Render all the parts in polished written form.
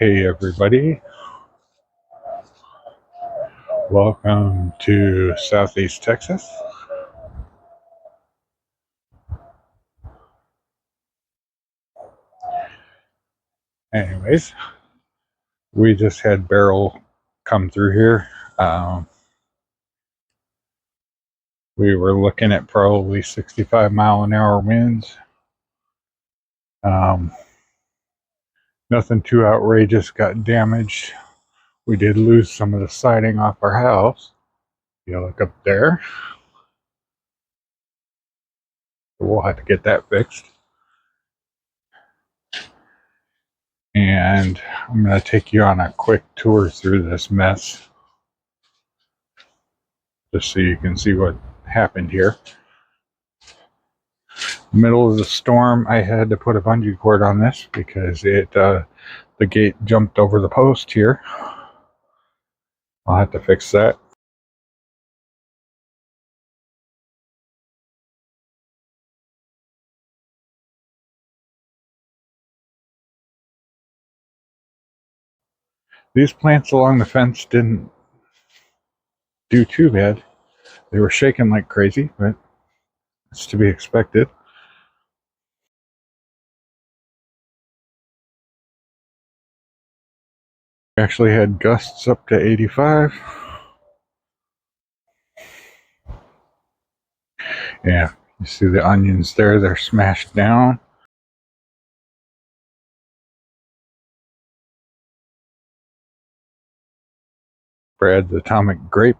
Hey everybody, welcome to Southeast Texas. Anyways, we just had Beryl come through here. We were looking at probably 65-mile-an-hour winds. Nothing too outrageous got damaged. We did lose some of the siding off our house. You look up there. We'll have to get that fixed. And I'm going to take you on a quick tour through this mess, just so you can see what happened here. Middle of the storm, I had to put a bungee cord on this because the gate jumped over the post here. I'll have to fix that. These plants along the fence didn't do too bad. They were shaking like crazy, but it's to be expected. We actually had gusts up to 85. Yeah, you see the onions there, they're smashed down. Brad's atomic grape.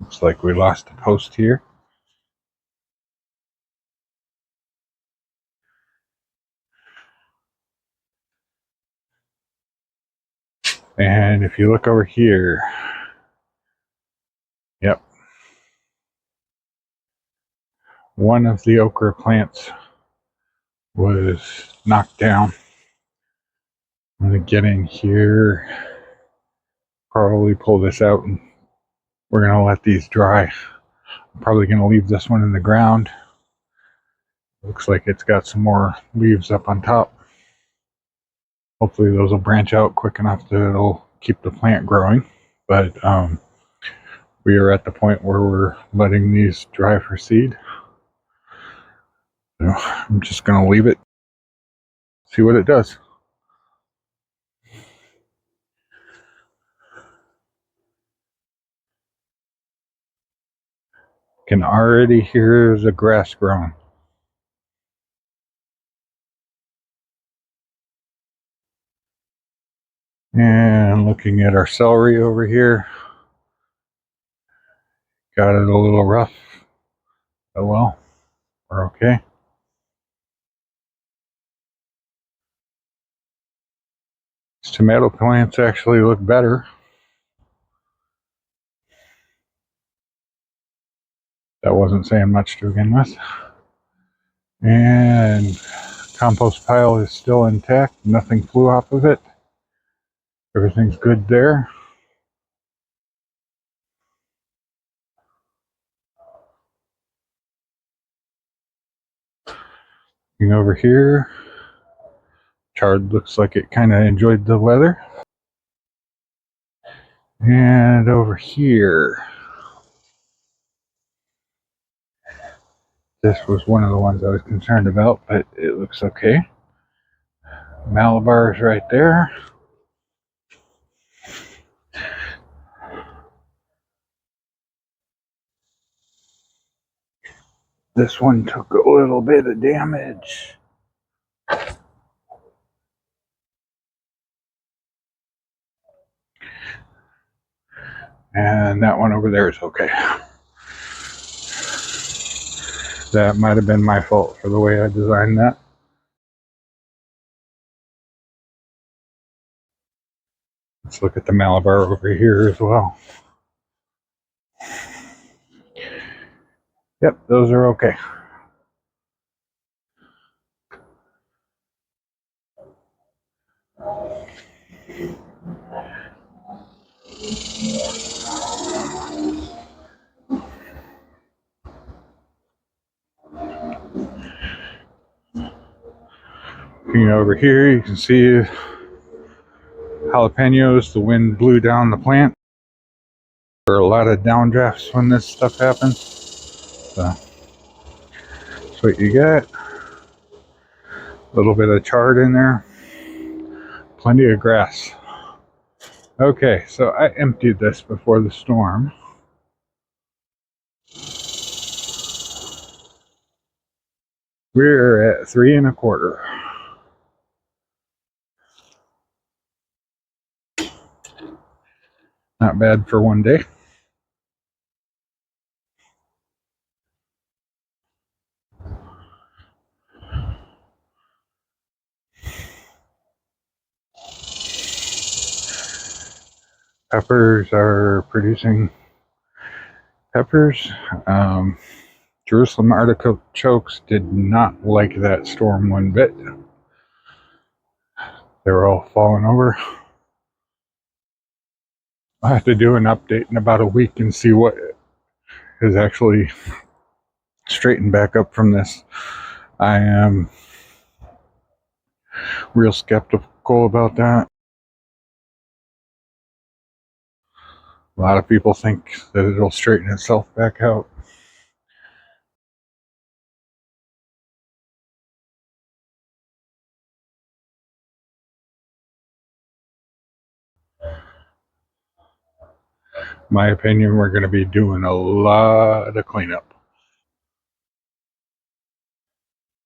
Looks like we lost a post here. And if you look over here, yep, one of the okra plants was knocked down. I'm going to get in here, probably pull this out, and we're going to let these dry. I'm probably going to leave this one in the ground. Looks like it's got some more leaves up on top. Hopefully those will branch out quick enough that it'll keep the plant growing. But we are at the point where we're letting these dry for seed. So I'm just going to leave it, see what it does. Can already hear the grass growing. And looking at our celery over here, got it a little rough. Oh well, we're okay. These tomato plants actually look better. That wasn't saying much to begin with. And compost pile is still intact. Nothing flew off of it. Everything's good there. Looking over here, chard looks like it kind of enjoyed the weather. And over here, this was one of the ones I was concerned about, but it looks okay. Malabar's right there. This one took a little bit of damage. And that one over there is okay. That might have been my fault for the way I designed that. Let's look at the Malabar over here as well. Yep, those are okay. Looking over here, you can see jalapenos. The wind blew down the plant. There are a lot of downdrafts when this stuff happens. So that's what you get. A little bit of chard in there. Plenty of grass. Okay, so I emptied this before the storm. We're at 3 1/4. Not bad for one day. Peppers are producing peppers. Jerusalem artichokes did not like that storm one bit. They were all falling over. I have to do an update in about a week and see what is actually straightened back up from this. I am real skeptical about that. A lot of people think that it'll straighten itself back out. My opinion, we're going to be doing a lot of cleanup.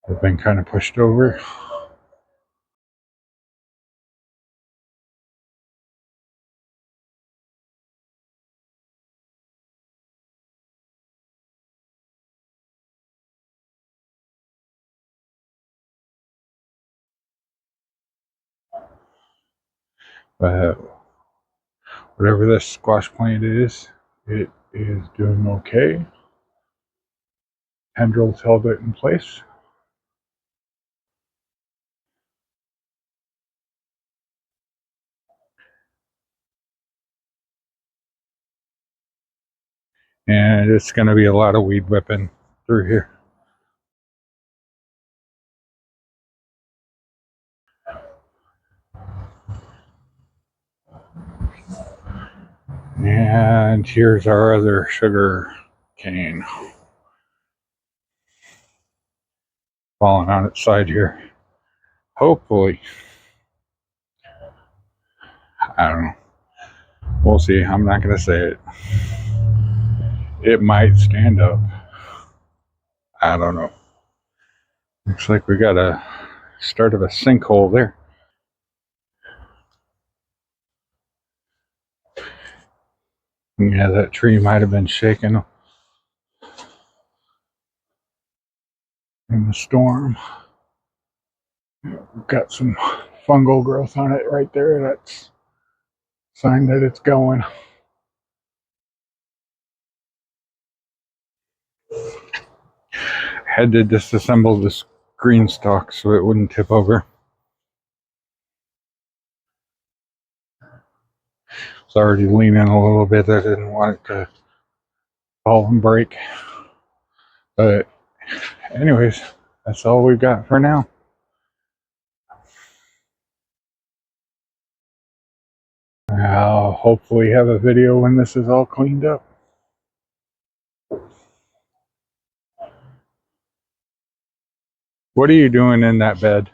I've been kind of pushed over. But whatever this squash plant is, it is doing okay. Tendrils held it in place. And it's going to be a lot of weed whipping through here. And here's our other sugar cane falling on its side here. Hopefully, I don't know. We'll see. I'm not going to say it. It might stand up. I don't know. Looks like we got a start of a sinkhole there. Yeah, that tree might have been shaken in the storm. We've got some fungal growth on it right there. That's a sign that it's going. Had to disassemble this green stalk so it wouldn't tip over. It's already leaning a little bit. I didn't want it to fall and break. But anyways, that's all we've got for now. I'll hopefully have a video when this is all cleaned up. What are you doing in that bed?